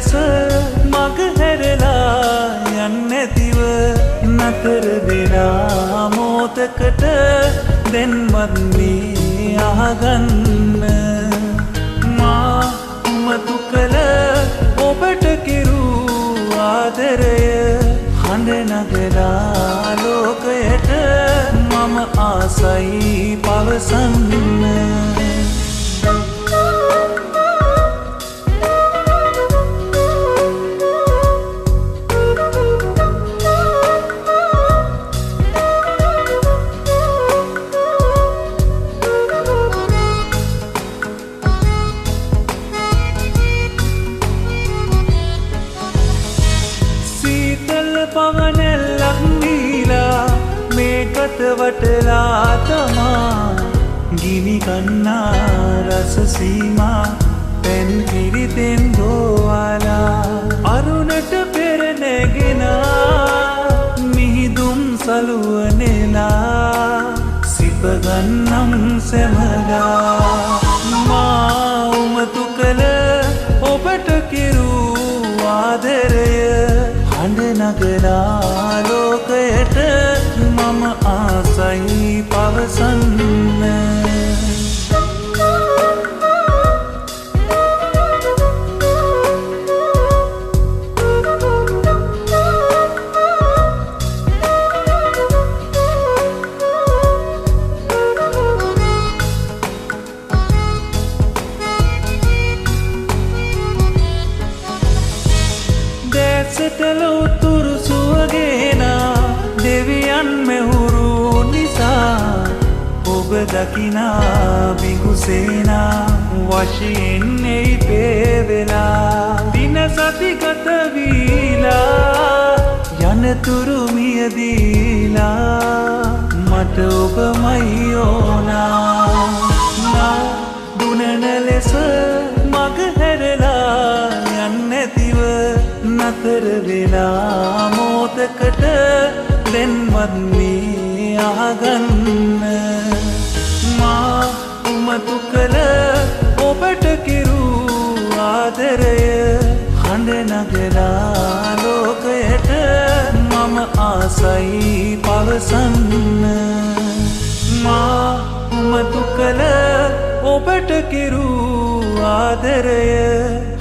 ලෙස මග හැරලා යන්නේතිව නතර වෙලා මොතකට දැන්වත් මේ අහගන්න මා උමතු කළ ඔබට කිරු ආදරය හඬ නගලා ලෝකයට මම ආසයි පවසන්න පවනැල්ලක් දීලා මේකට වටලා තමා ගිනි කන්නා රස සීමා පෙන් කිරිතෙන් ගෝවාලා අරුණට පෙර නැගෙනා මිහිදුම් සලුවනෙලා සිපගන්නම් සැමලා මා උමතු කළ ඔබට කිරු ආදරය හඬ නගලා ලෝකයට මම ආසයි පවසන්න දැසටල උතුරු සුවගේනා දෙවියන් මෙහුරු නිසා ඔබ දකිනා බිඟුසේනා වශයෙන් එයි පේවෙලා දින සතිගත වීලා යනතුරු මියදීලා මට ඔබමයි ඕනා නා දුනන ලෙස මග හැරලා යන්නේතිව නතර වෙලා මොතකට දැන්වත් මේ අහගන්න මා උමතු කළ ඔබට කිරු ආදරය හඬ නගලා ලෝකයට මම ආසයි පවසන්න මා උමතු කළ ඔබට කිරු ආදරය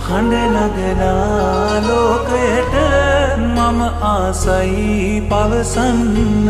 හඬ නගලා ලෝකයට මම ආසයි පවසන්න